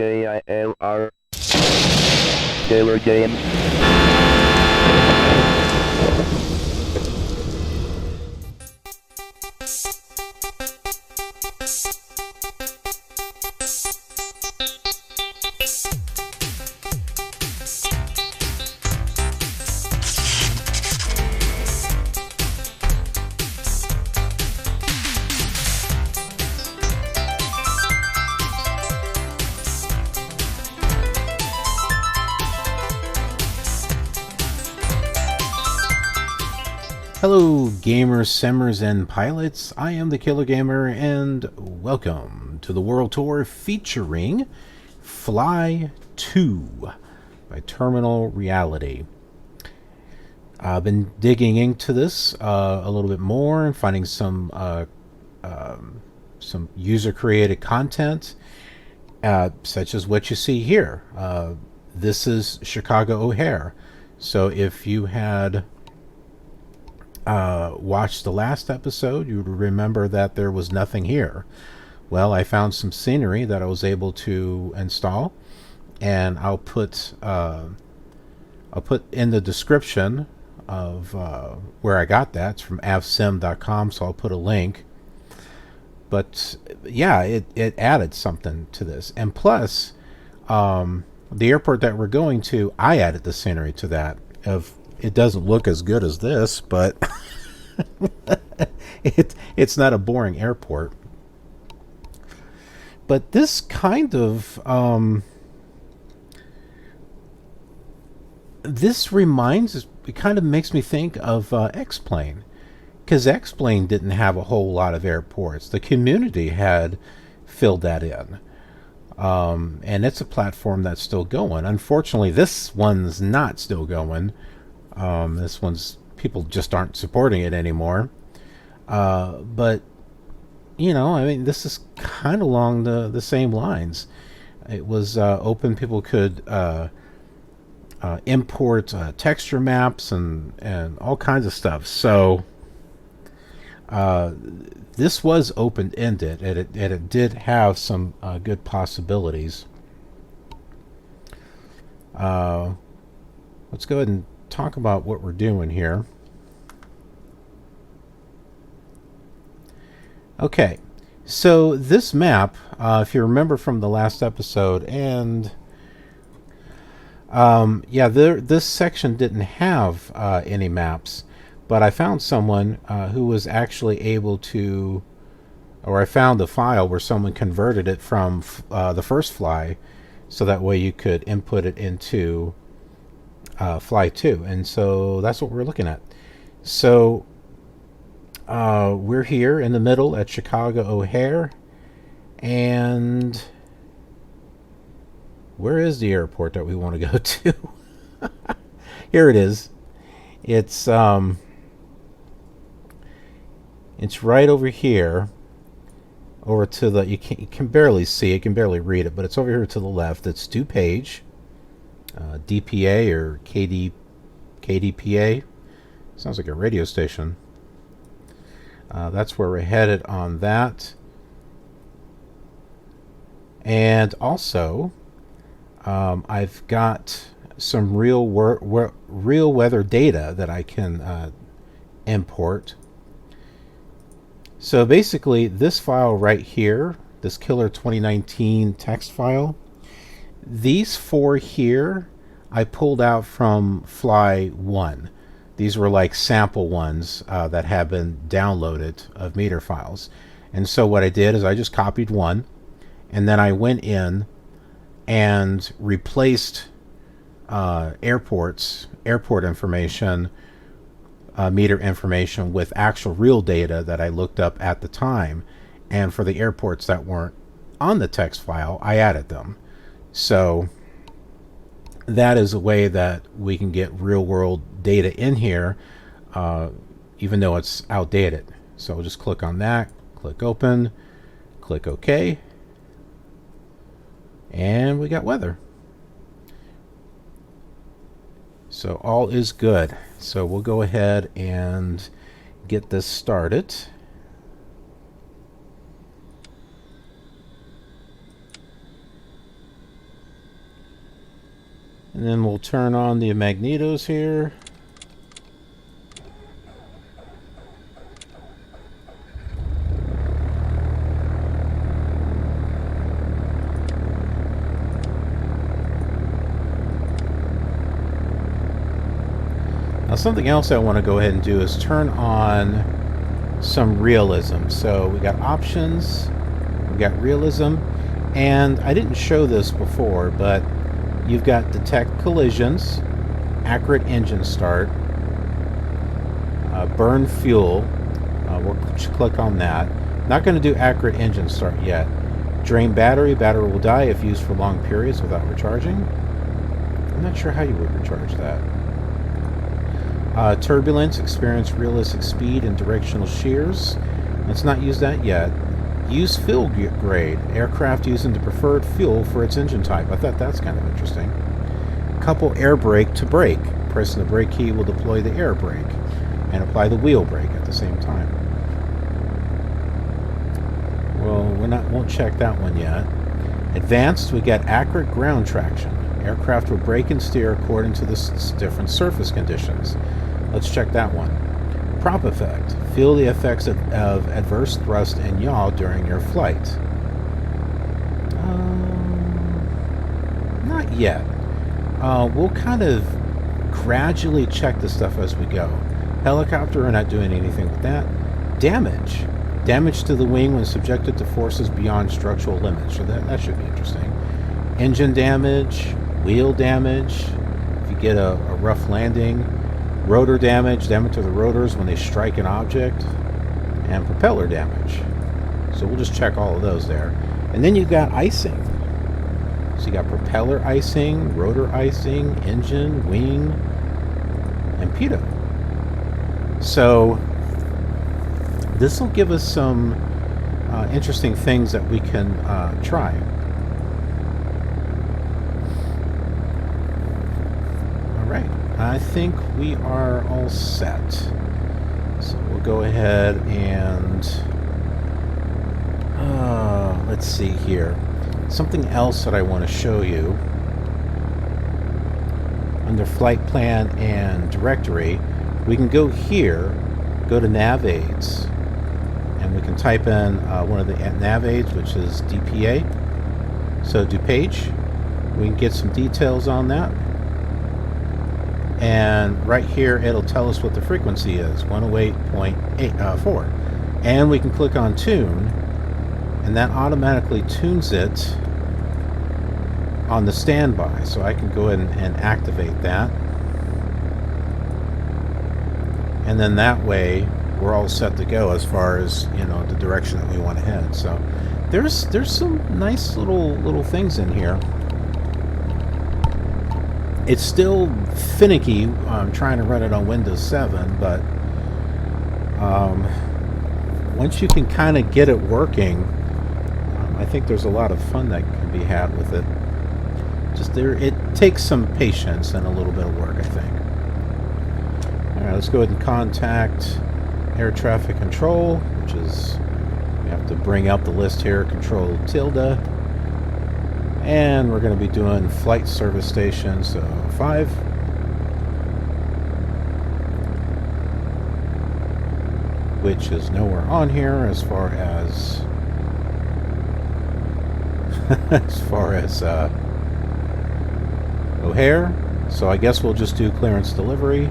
KILR Killer Game. Hello gamers, simmers, and pilots. I am the Killer Gamer, and welcome to the World Tour featuring Fly 2 by Terminal Reality. I've been digging into this a little bit more and finding some user-created content, such as what you see here. This is Chicago O'Hare. So if you had watched the last episode, you would remember that there was nothing here. Well, I found some scenery that I was able to install, and I'll put in the description of where I got that. It's from avsim.com, so I'll put a link. But yeah, it added something to this, and plus the airport that we're going to, I added the scenery to that. It doesn't look as good as this, but it's not a boring airport. But this kind of it kind of makes me think of X-Plane, because X-Plane didn't have a whole lot of airports. The community had filled that in. And it's a platform that's still going. Unfortunately, this one's not still going. This one's, people just aren't supporting it anymore. But, you know, I mean, this is kind of along the same lines. It was open. People could import texture maps and all kinds of stuff. So this was open-ended, and it did have some good possibilities. Let's go ahead and talk about what we're doing here. Okay, so this map, if you remember from the last episode, and yeah, this section didn't have any maps, but I found someone who was actually able to, or I found a file where someone converted it from the first Fly, so that way you could input it into Fly 2, and so that's what we're looking at. So we're here in the middle at Chicago O'Hare, and where is the airport that we want to go to? Here it is. It's right over here, over to the, you can barely see it, you can barely read it, but it's over here to the left. It's DuPage. DPA or KDPA. Sounds like a radio station. That's where we're headed on that. And also, I've got some real weather data that I can import. So basically, this file right here, this Killer 2019 text file, these four here I pulled out from Fly 1. These were like sample ones that have been downloaded of meter files. And so what I did is I just copied one, and then I went in and replaced airport information, meter information, with actual real data that I looked up at the time. And for the airports that weren't on the text file, I added them. So that is a way that we can get real world data in here, even though it's outdated. So we'll just click on that, click open, click OK, and we got weather. So all is good. So we'll go ahead and get this started. And then we'll turn on the magnetos here. Now something else I want to go ahead and do is turn on some realism. So we got options, we got realism, and I didn't show this before, but you've got detect collisions, accurate engine start, burn fuel. We'll click on that. Not going to do accurate engine start yet. Drain battery. Battery will die if used for long periods without recharging. I'm not sure how you would recharge that. Turbulence. Experience realistic speed and directional shears. Let's not use that yet. Use fuel grade. Aircraft using the preferred fuel for its engine type. I thought that's kind of interesting. Couple air brake to brake. Pressing the brake key will deploy the air brake and apply the wheel brake at the same time. Well, won't check that one yet. Advanced, we got accurate ground traction. Aircraft will brake and steer according to the different surface conditions. Let's check that one. Prop effect. Feel the effects of adverse thrust and yaw during your flight. Not yet. We'll kind of gradually check the stuff as we go. Helicopter, we're not doing anything with that. Damage. Damage to the wing when subjected to forces beyond structural limits. So that should be interesting. Engine damage, wheel damage, if you get a rough landing. Rotor damage, damage to the rotors when they strike an object. And propeller damage. So we'll just check all of those there. And then you've got icing. So you got propeller icing, rotor icing, engine, wing, and pitot. So this will give us some interesting things that we can try. All right, I think we are all set. So we'll go ahead and let's see here. Something else that I want to show you. Under flight plan and directory, we can go here, go to nav aids, and we can type in one of the nav aids, which is DPA. So DuPage, we can get some details on that. And right here, it'll tell us what the frequency is, 108.4. And we can click on tune, and that automatically tunes it on the standby. So I can go ahead and activate that. And then that way we're all set to go as far as, you know, the direction that we want to head. So there's some nice little things in here. It's still finicky. I'm trying to run it on Windows 7, but once you can kind of get it working, I think there's a lot of fun that can be had with it. It takes some patience and a little bit of work, I think. Alright, let's go ahead and contact air traffic control, which is, we have to bring up the list here, control tilde. And we're going to be doing flight service station, so 5. Which is nowhere on here as far as O'Hare. So I guess we'll just do clearance delivery.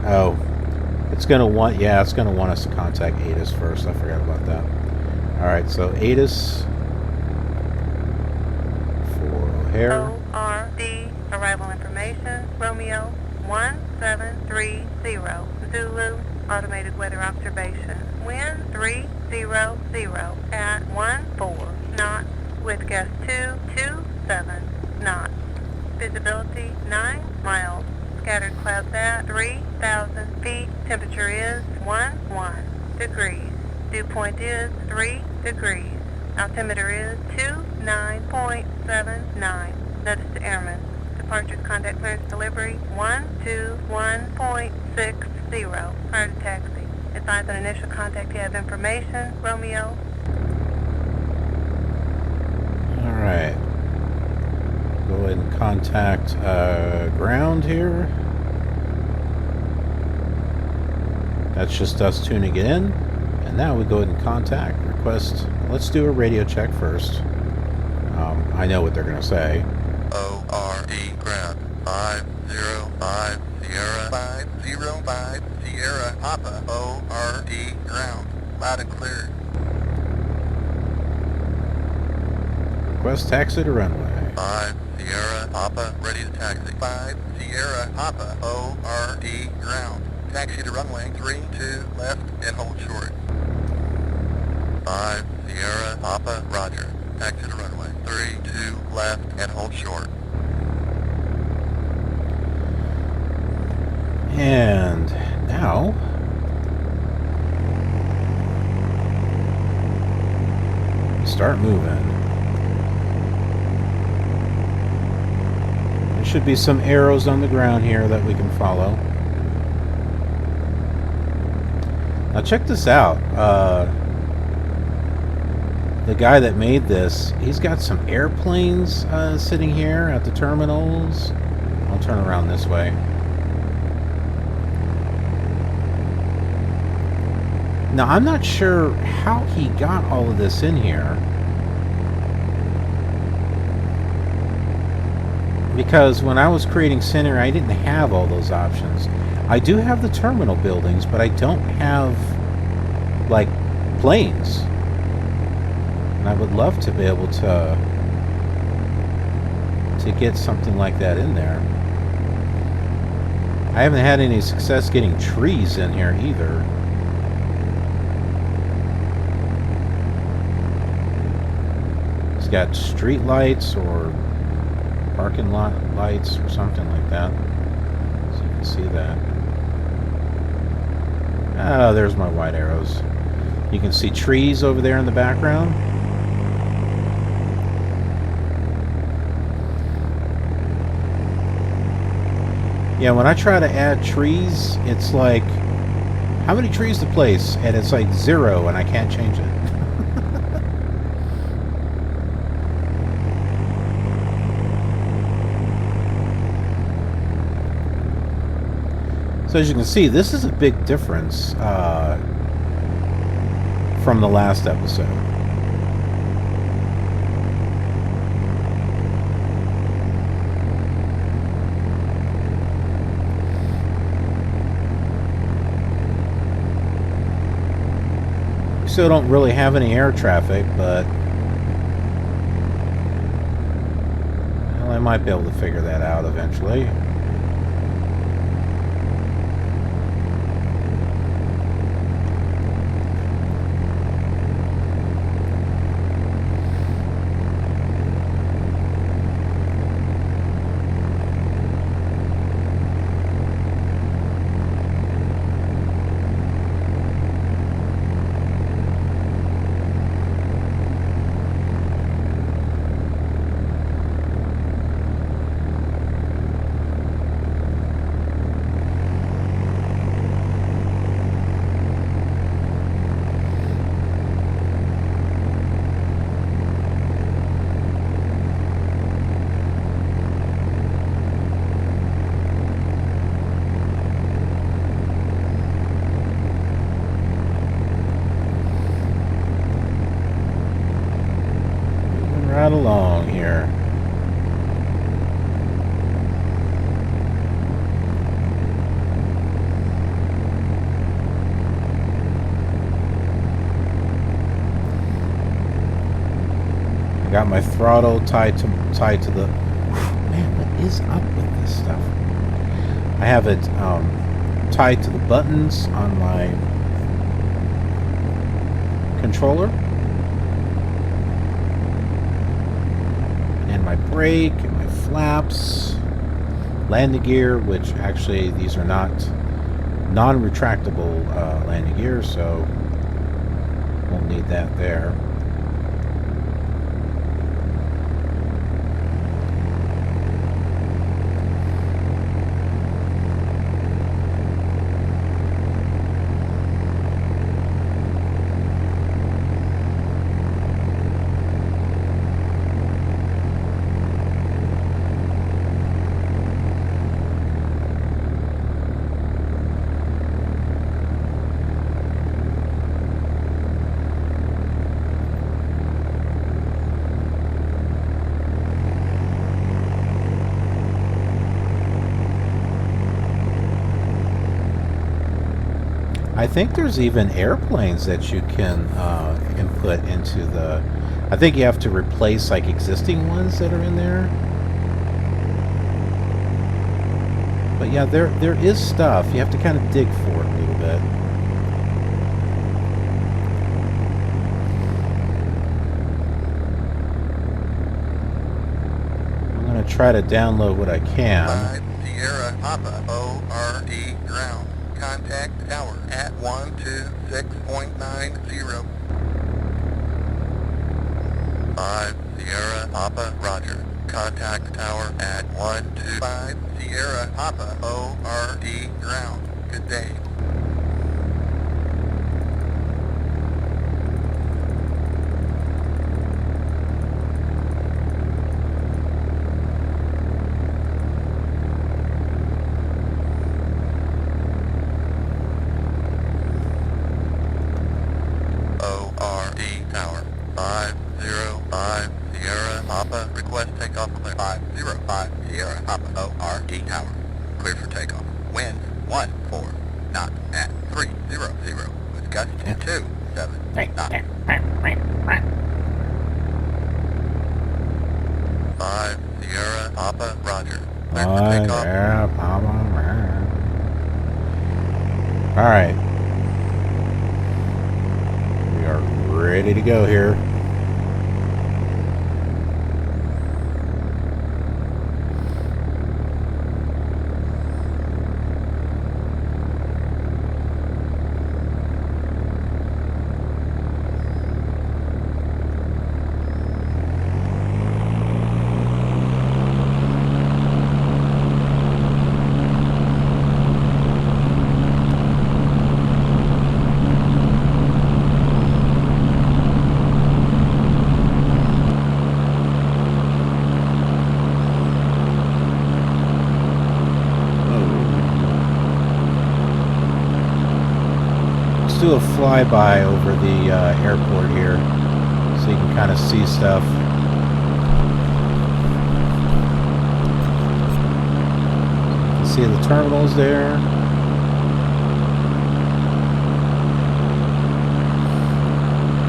Oh, it's going to want us to contact ATIS first. I forgot about that. Alright, so ATIS for O'Hare. ORD, arrival information, Romeo 1730, Zulu, automated weather observation. Wind 300 at 14 knots with gust 227 knots. Visibility 9 miles. Scattered clouds at 3,000 feet. Temperature is 11 degrees. Dew point is 3 degrees. Altimeter is 29.79. Notice to airmen. Departure contact clearance delivery 121.60. Prior to taxi. Advise on initial contact you have information. Romeo. Alright. Go ahead and contact ground here. That's just us tuning it in. And now we go ahead and contact, request. Let's do a radio check first. I know what they're going to say. ORD ground 505 Sierra 505 Sierra Papa ORD ground loud and clear. Request taxi to runway. 5 Sierra Papa ready to taxi. 5 Sierra Papa ORD ground taxi to runway 32 left and hold short. 5 Sierra Papa roger taxi to runway 32 left and hold short. And now we start moving. There should be some arrows on the ground here that we can follow. Now check this out. The guy that made this, he's got some airplanes sitting here at the terminals. I'll turn around this way. Now, I'm not sure how he got all of this in here. Because when I was creating Center, I didn't have all those options. I do have the terminal buildings, but I don't have, like, planes. And I would love to be able to get something like that in there. I haven't had any success getting trees in here either. It's got street lights or parking lot lights or something like that. So you can see that. Ah, there's my white arrows. You can see trees over there in the background. Yeah, when I try to add trees, it's like, how many trees to place? And it's like 0, and I can't change it. So as you can see, this is a big difference from the last episode. Still don't really have any air traffic, but well, I might be able to figure that out eventually. Right along here. I got my throttle tied to the. Man, what is up with this stuff? I have it tied to the buttons on my controller. My brake and my flaps, landing gear, which actually these are not non-retractable landing gear, so won't need that there. I think there's even airplanes that you can input into the... I think you have to replace like existing ones that are in there. But yeah, there is stuff. You have to kind of dig for it a little bit. I'm going to try to download what I can. 5 Sierra Papa ORD ground. Contact tower at 126.90. 5 Sierra Papa Roger. Contact tower at 125 Sierra Papa ORD ground. Good day. ORD tower 505 Sierra Papa. Request takeoff clear. 505 Sierra Papa ORD tower. Clear for takeoff. Wind 14 knots at 300 with gusts to 27 knots. 5 Sierra Papa Roger. Clear for takeoff. Alright. We are ready to go here. Do a flyby over the airport here so you can kind of see stuff. You can see the terminals there.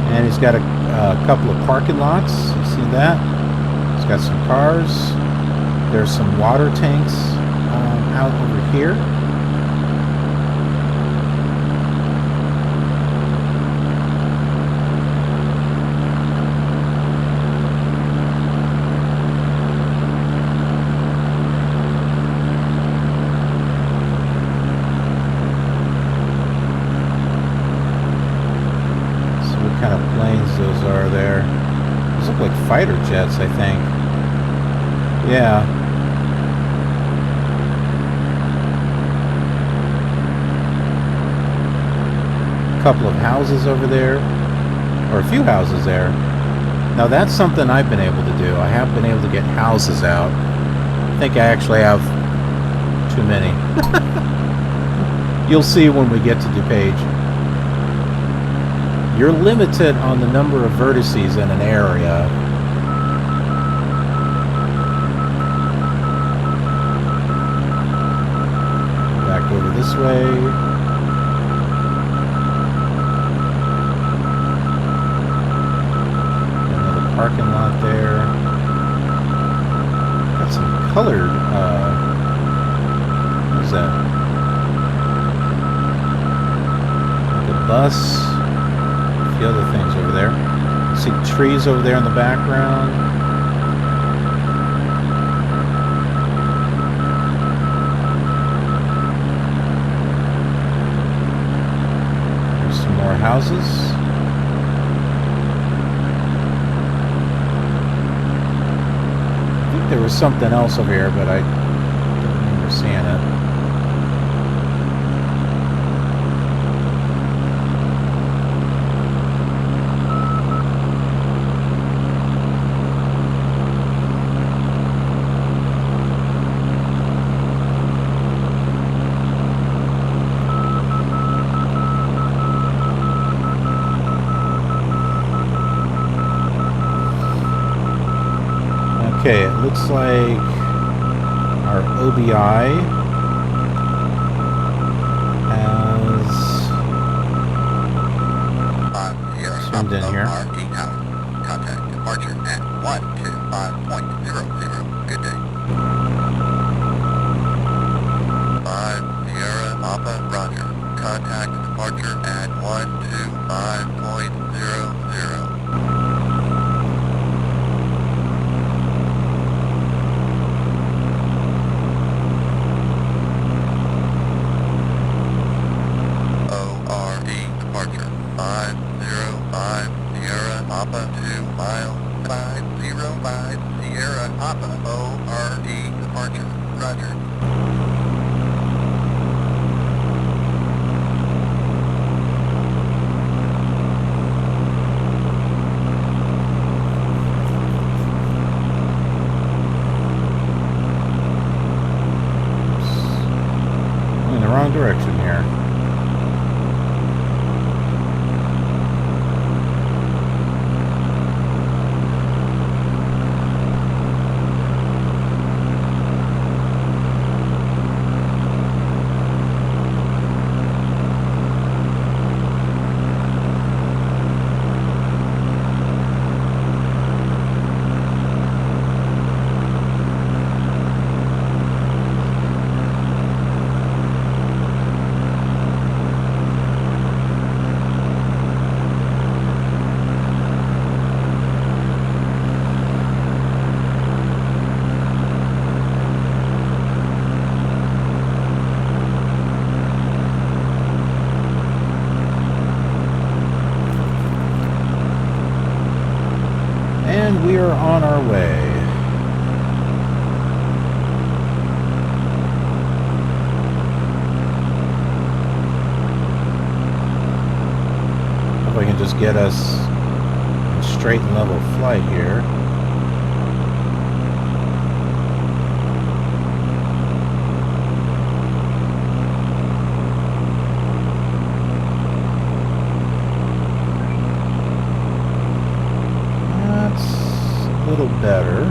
And he's got a couple of parking lots. You see that? He's got some cars. There's some water tanks out over here. Those are there. Those look like fighter jets, I think. Yeah. A couple of houses over there, or a few houses there. Now that's something I've been able to do. I have been able to get houses out. I think I actually have too many. You'll see when we get to DuPage. You're limited on the number of vertices in an area. Back over this way. Another parking lot there. Got some colored, what is that? The bus. Other things over there. See trees over there in the background. There's some more houses. I think there was something else over here, but I don't remember seeing it. Okay, it looks like our OBI has zoomed in here. ORD tower. Contact departure at 125.00. Good day. 5 Sierra Papa Roger. Contact departure at 125.00. ORD departure 505 Sierra Papa 2 miles 505 Sierra Papa ORD departure. Roger. I'm in the wrong direction here. And we are on our way. Hope I can just get us a straight and level flight here. A little better.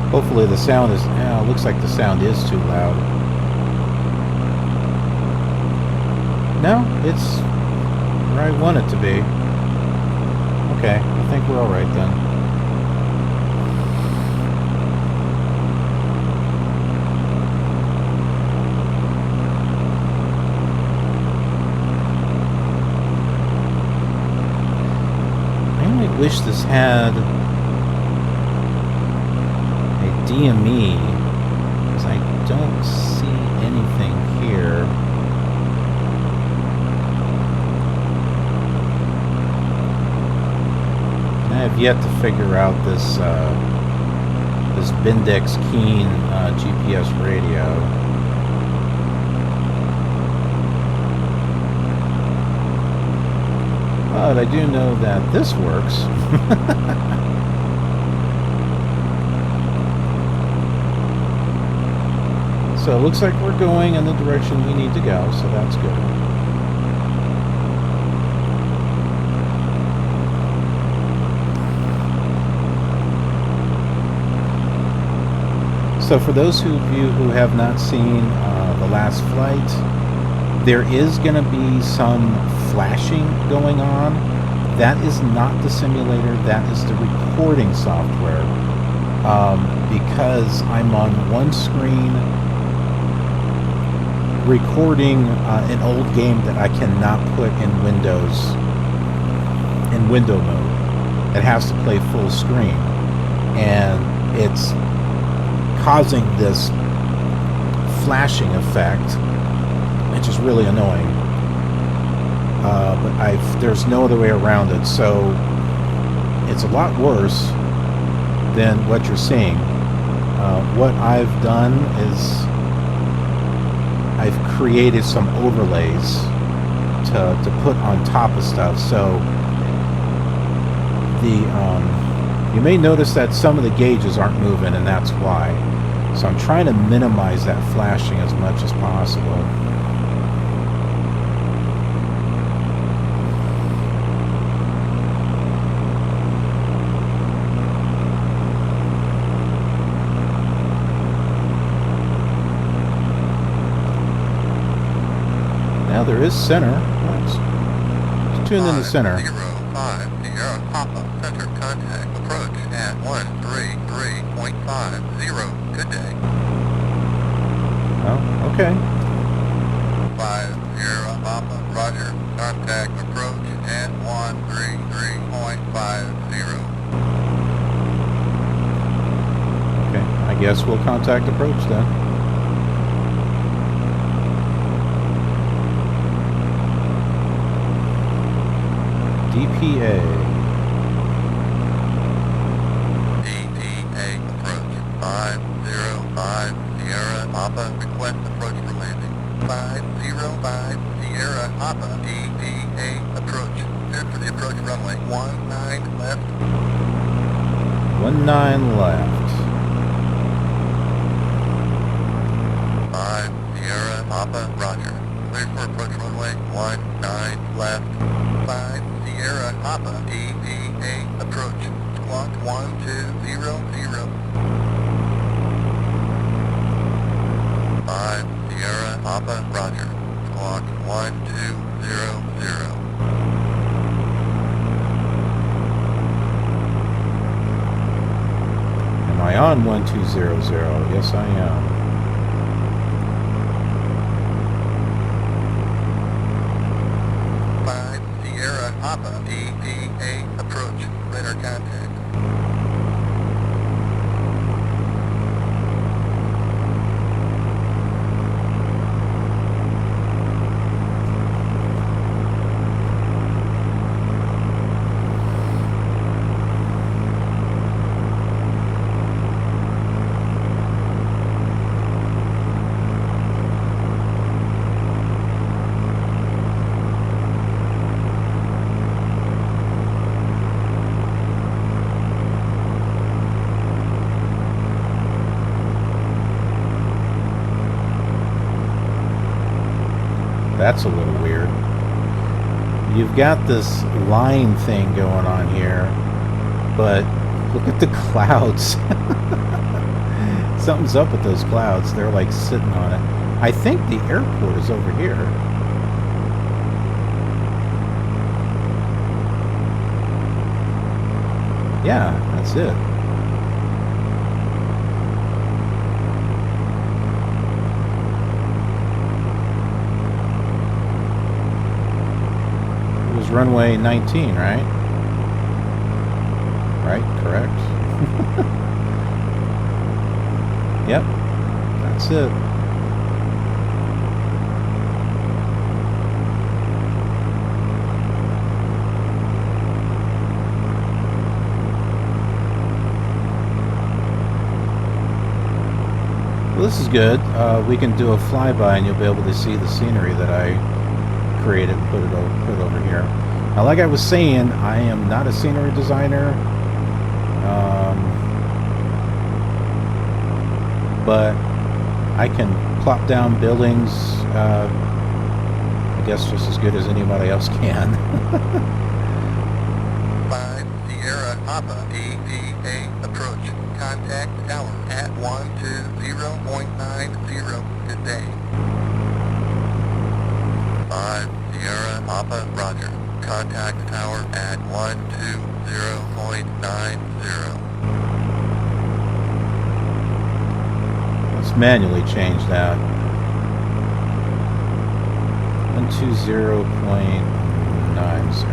Hopefully the sound is, looks like the sound is too loud. No, it's where I want it to be. Okay, I think we're alright then. I only wish this had DME, because I don't see anything here. And I have yet to figure out this this Bindex Keen GPS radio. But I do know that this works. So it looks like we're going in the direction we need to go, so that's good. So for those of you who have not seen the last flight, there is going to be some flashing going on. That is not the simulator, that is the recording software. Because I'm on one screen recording an old game that I cannot put in Windows, in window mode. It has to play full screen. And it's causing this flashing effect, which is really annoying. But there's no other way around it, so it's a lot worse than what you're seeing. What I've done is I've created some overlays to put on top of stuff. So you may notice that some of the gauges aren't moving, and that's why. So I'm trying to minimize that flashing as much as possible. Now there is center. Let's tune in the center. 05 Sierra Papa, center contact, approach at 133.50. Good day. Oh, okay. 5 Sierra Papa, roger, contact, approach at 133.50. Okay, I guess we'll contact approach then. DPA. DPA approach 505 Sierra Papa, request approach for landing. 505 Sierra Papa, DPA approach. Good for the approach runway. 19 left. 19 left. 5 Sierra Papa, roger. Clear for approach runway. 19 left. 5 Sierra Papa, DPA approach. Squawk 1200. 5 Sierra Papa, roger. Squawk 1200. Am I on 1200? Yes, I am. Papa, DPA approach, radar contact. That's a little weird. You've got this line thing going on here, but look at the clouds. Something's up with those clouds. They're like sitting on it. I think the airport is over here. Yeah, that's it. Runway 19, right? Right, correct. Yep, that's it. Well, this is good. We can do a flyby and you'll be able to see the scenery that I created and put over here. Now, like I was saying, I am not a scenery designer, but I can plop down buildings, I guess just as good as anybody else can. 5 Sierra Papa, DPA approach, contact tower at 120.90. Good day. 5 Sierra Papa, roger. Contact tower at 120.90. Let's manually change that. 120.90.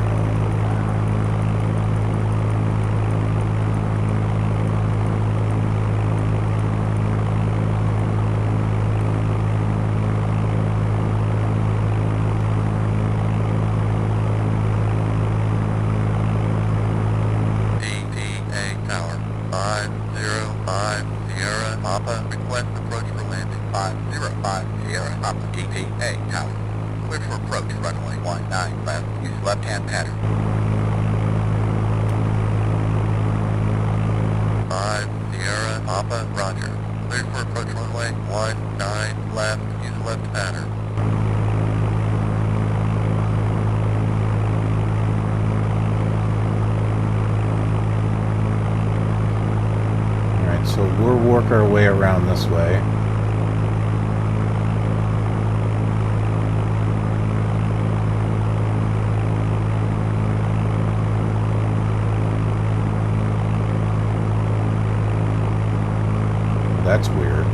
505 Sierra Papa, request approach for landing 505 Sierra Papa, DPA tower. Clear for approach, runway 19 left, use left-hand pattern. 5 Sierra Papa, roger. Clear for approach runway 19 left, use left pattern. Alright, so we'll work our way around this way. That's weird.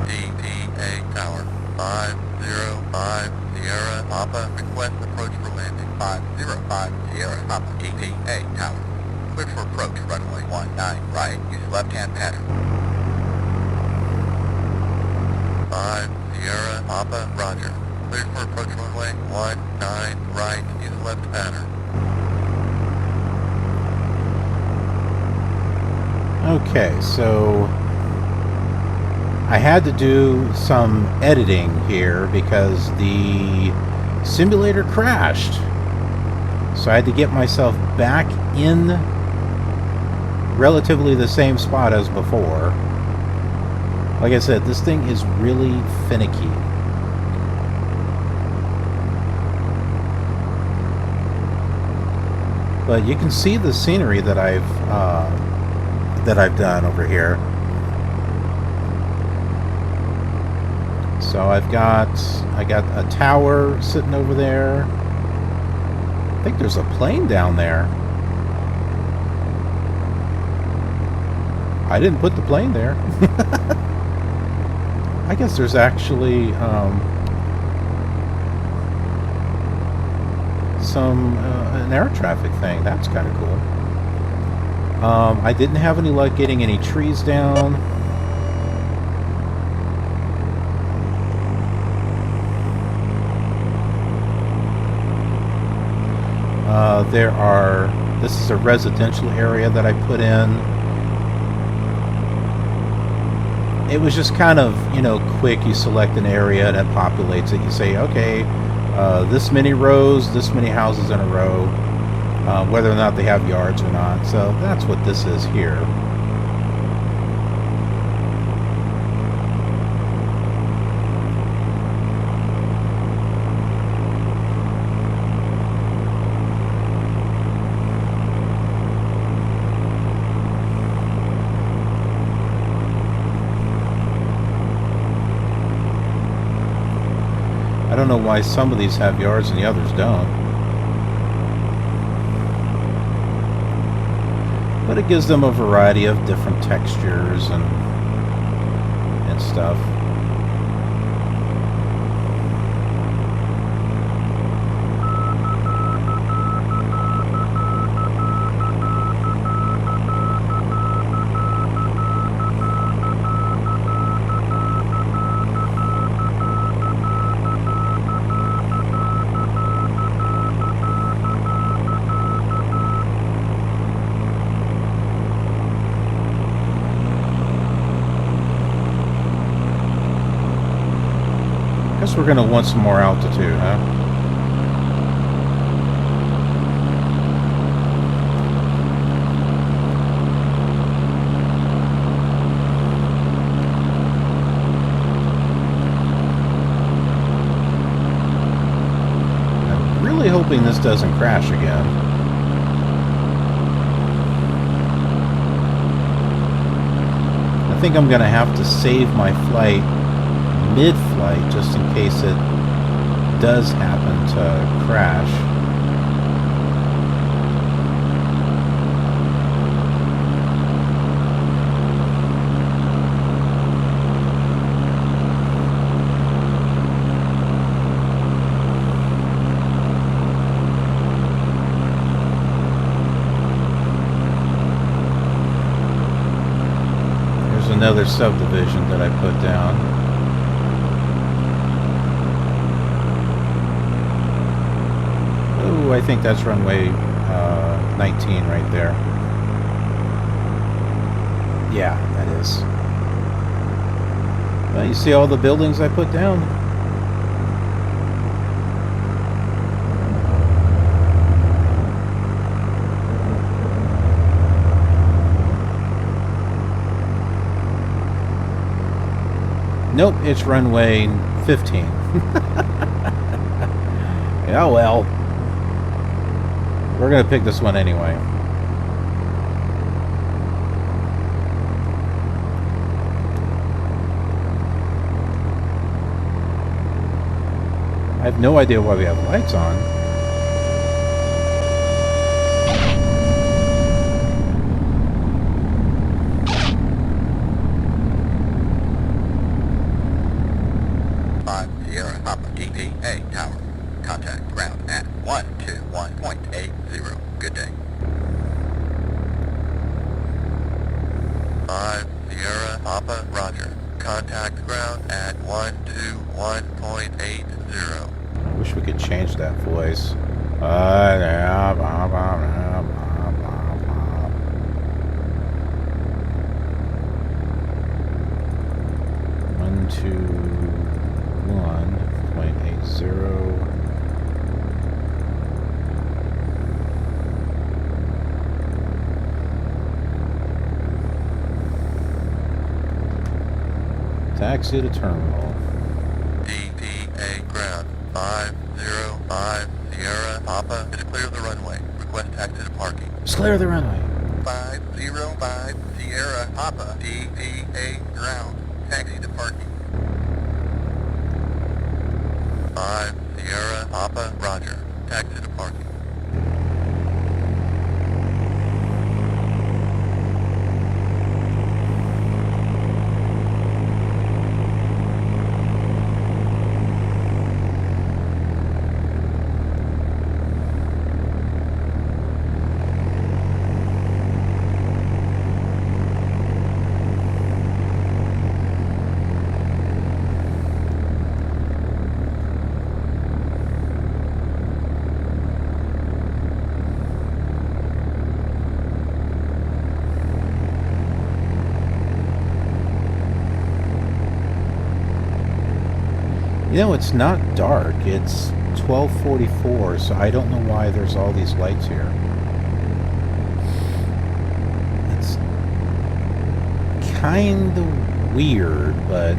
DPA tower, 505 Sierra Papa, request approach for landing 505 Sierra Papa, DPA tower. Clear for approach, runway 19 right, use left-hand pattern. 5 Sierra Papa, roger. Clear for approach runway 19 right, use left pattern. Okay, so I had to do some editing here because the simulator crashed. So I had to get myself back in relatively the same spot as before. Like I said, this thing is really finicky. But you can see the scenery that I've done over here. So I got a tower sitting over there. I think there's a plane down there. I didn't put the plane there. I guess there's actually an air traffic thing. That's kind of cool. I didn't have any luck getting any trees down. This is a residential area that I put in. It was just kind of, quick. You select an area and it populates it. You say, okay, this many rows, this many houses in a row, whether or not they have yards or not. So that's what this is here. I don't know why some of these have yards and the others don't. But it gives them a variety of different textures and stuff. Guess we're gonna want some more altitude, huh? I'm really hoping this doesn't crash again. I think I'm gonna have to save my flight mid-flight just in case it does happen to crash. another subdivision that I put down. Oh, I think that's runway 19 right there. Yeah, that is. Well, you see all the buildings I put down? Nope, it's runway 15. Oh well. We're gonna pick this one anyway. I have no idea why we have lights on. Sierra Papa DPA Tower. Contact ground at 121.80. Good day. 5 Sierra Papa Roger. Contact ground at 121.80. I wish we could change that voice. 121.80. Taxi to terminal. DPA ground 505 Sierra Papa is clear of the runway. Request taxi to parking. Just clear the runway. 505 Sierra Papa DPA ground. Taxi to parking. 5 Sierra Papa Roger. Taxi to parking. You know, it's not dark. It's 12:44, so I don't know why there's all these lights here. It's kind of weird, but,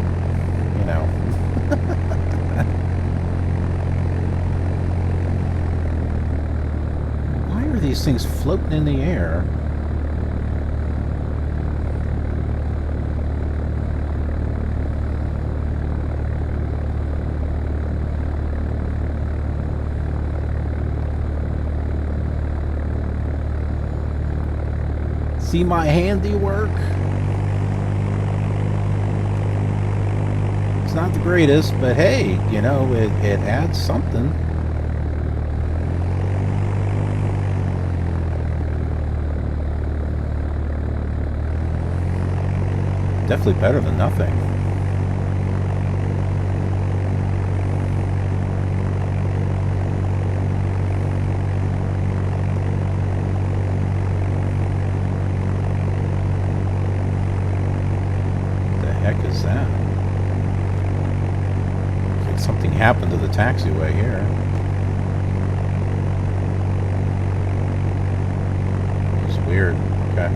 you know. Why are these things floating in the air? See my handiwork? It's not the greatest, but hey, you know, it adds something. Definitely better than nothing. Something happened to the taxiway here. It's weird. Okay.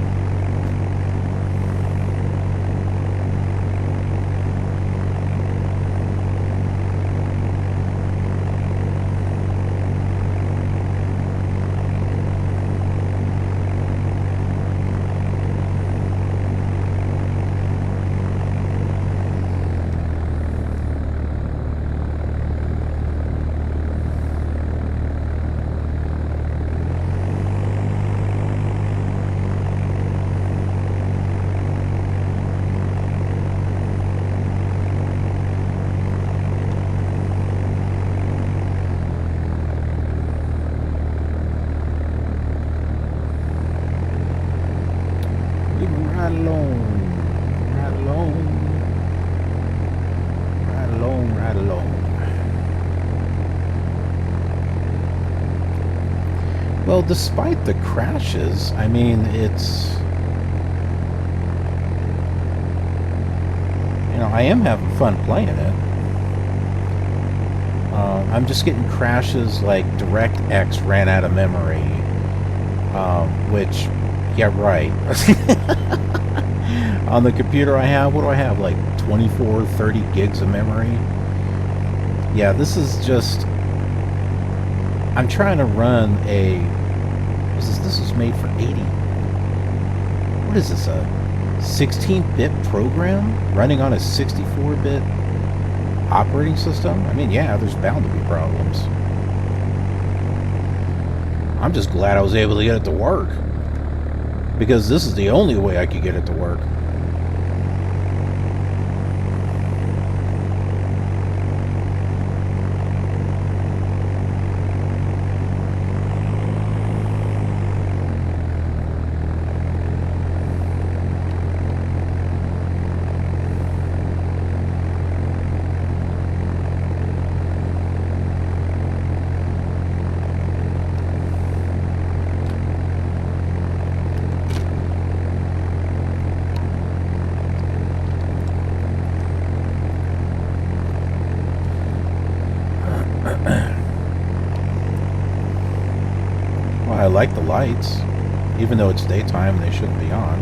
Right along. Right along, right along. Well, despite the crashes, I mean, it's... You know, I am having fun playing it. I'm just getting crashes like DirectX ran out of memory. Which, yeah, right. On the computer I have, what do I have? Like 24, 30 gigs of memory? Yeah, this is just... I'm trying to run a... This is made for 80... What is this, a 16-bit program running on a 64-bit operating system? I mean, yeah, there's bound to be problems. I'm just glad I was able to get it to work, because this is the only way I could get it to work. Well, I like the lights, even though it's daytime and they shouldn't be on.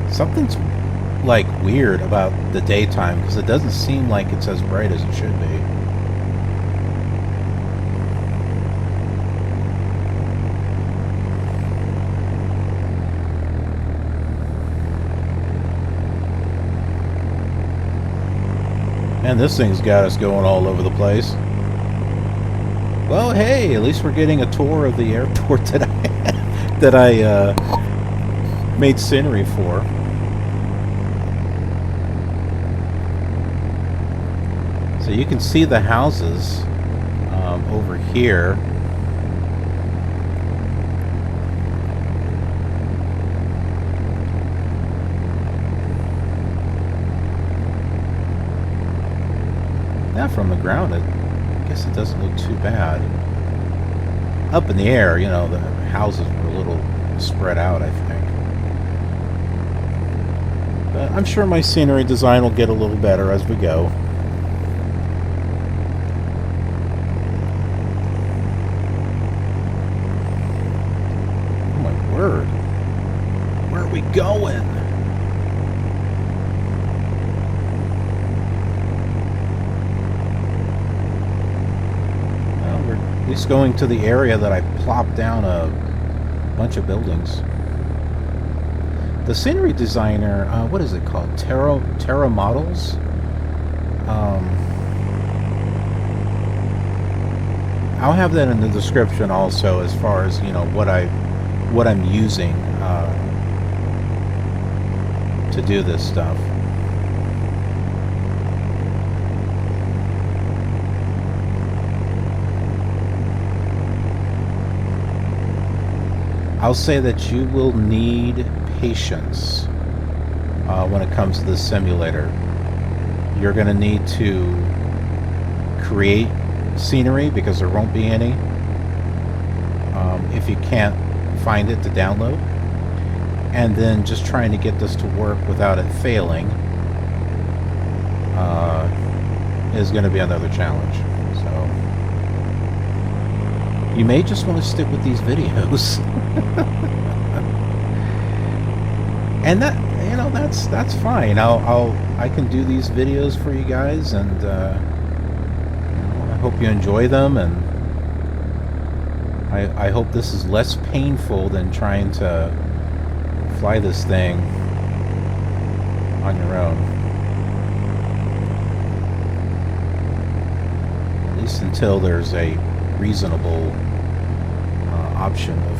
Something's like weird about the daytime, because it doesn't seem like it's as bright as it should be. And this thing's got us going all over the place. Well, hey, at least we're getting a tour of the airport that I made scenery for. So you can see the houses over here. Now from the ground, I guess it doesn't look too bad. Up in the air, you know, the houses were a little spread out, I think. But I'm sure my scenery design will get a little better as we go. Oh my word. Where are we going? At least going to the area that I plopped down a bunch of buildings. The scenery designer, what is it called? Terramodels? I'll have that in the description also, as far as, you know, what I'm using to do this stuff. I'll say that you will need patience when it comes to this simulator. You're going to need to create scenery, because there won't be any if you can't find it to download. And then just trying to get this to work without it failing is going to be another challenge. So you may just want to stick with these videos. And that, you know, that's fine. I can do these videos for you guys, and you know, I hope you enjoy them, and I hope this is less painful than trying to fly this thing on your own. At least until there's a reasonable option of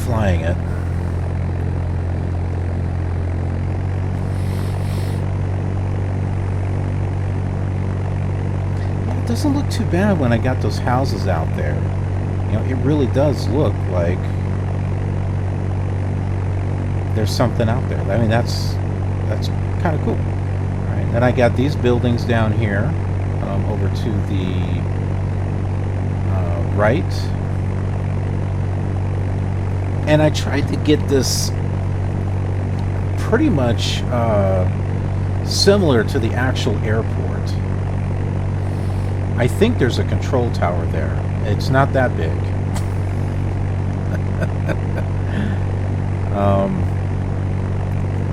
flying it. It doesn't look too bad when I got those houses out there. You know, it really does look like there's something out there. I mean, that's kind of cool. All right, then I got these buildings down here over to the right, and I tried to get this pretty much similar to the actual airport. I think there's a control tower there. It's not that big.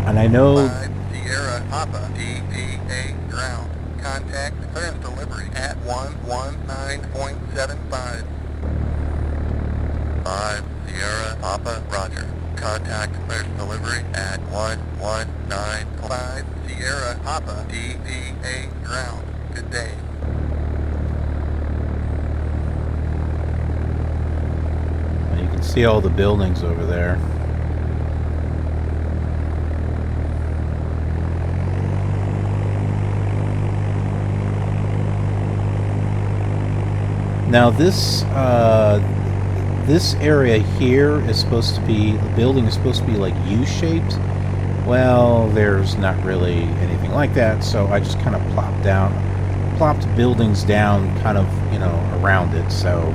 And I know... 5 Sierra Papa DPA ground. Contact clearance delivery at 119.75. 5 Sierra Papa Roger. Contact clearance delivery at 119.5 Sierra Papa DPA ground. Good day. You can see all the buildings over there. Now this this area here is supposed to be, the building is supposed to be like U-shaped. Well, there's not really anything like that, so I just kind of plopped buildings down kind of, you know, around it, so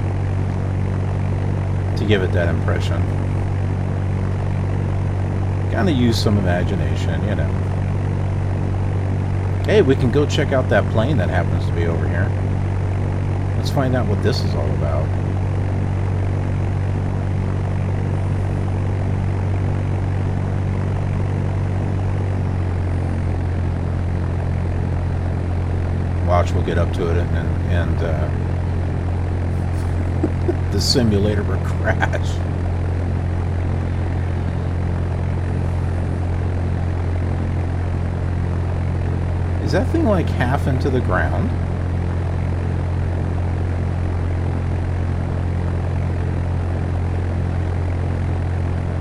to give it that impression. Kind of use some imagination, you know. Hey, we can go check out that plane that happens to be over here. Let's find out what this is all about. Watch, we'll get up to it and the simulator will crash. Is that thing like half into the ground?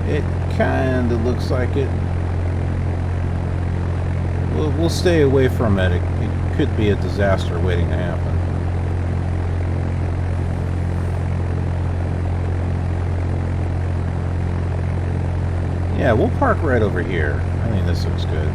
It kind of looks like it. We'll stay away from it. It could be a disaster waiting to happen. Yeah, we'll park right over here. I think this looks good.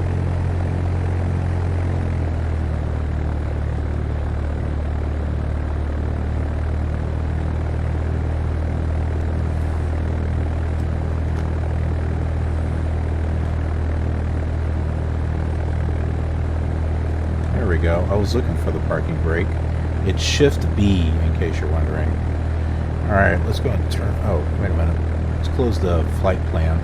Go. I was looking for the parking brake. It's Shift B, in case you're wondering. Alright, let's go ahead and turn... Oh, wait a minute. Let's close the flight plan.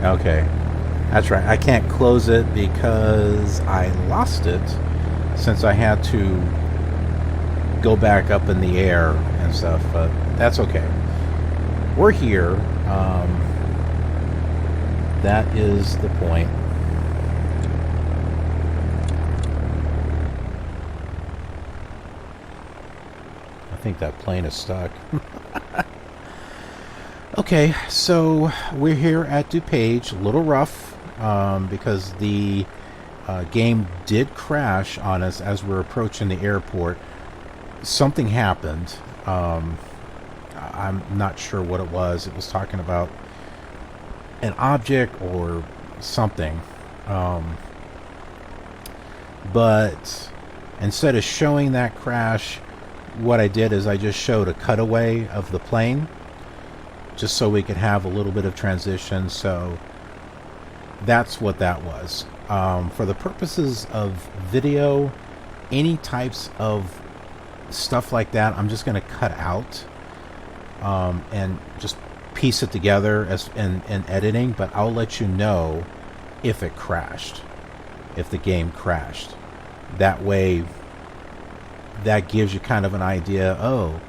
Okay. That's right. I can't close it because I lost it, since I had to go back up in the air and stuff, but that's okay. We're here. That is the point. I think that plane is stuck. Okay, so we're here at DuPage. A little rough because the game did crash on us as we're approaching the airport. Something happened. I'm not sure what it was. It was talking about an object or something. But instead of showing that crash, what I did is I just showed a cutaway of the plane, just so we could have a little bit of transition. So that's what that was. For the purposes of video, any types of stuff like that, I'm just going to cut out and just piece it together as in editing, but I'll let you know if it crashed, if the game crashed. That way, that gives you kind of an idea, oh,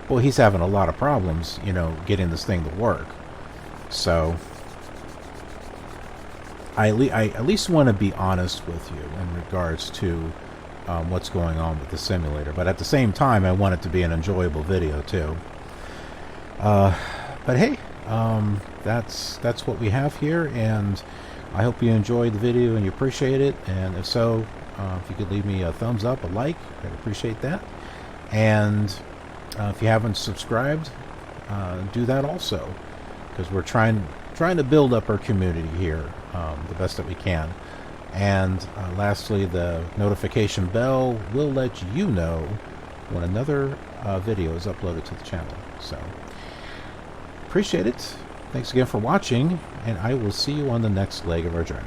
well, he's having a lot of problems, you know, getting this thing to work. So I at least want to be honest with you in regards to what's going on with the simulator. But at the same time, I want it to be an enjoyable video, too. But hey, that's what we have here, and I hope you enjoyed the video and you appreciate it. And if so, if you could leave me a thumbs up, a like, I'd appreciate that. And if you haven't subscribed, do that also, because we're trying to build up our community here the best that we can. And lastly, the notification bell will let you know when another video is uploaded to the channel. So appreciate it. Thanks again for watching, and I will see you on the next leg of our journey.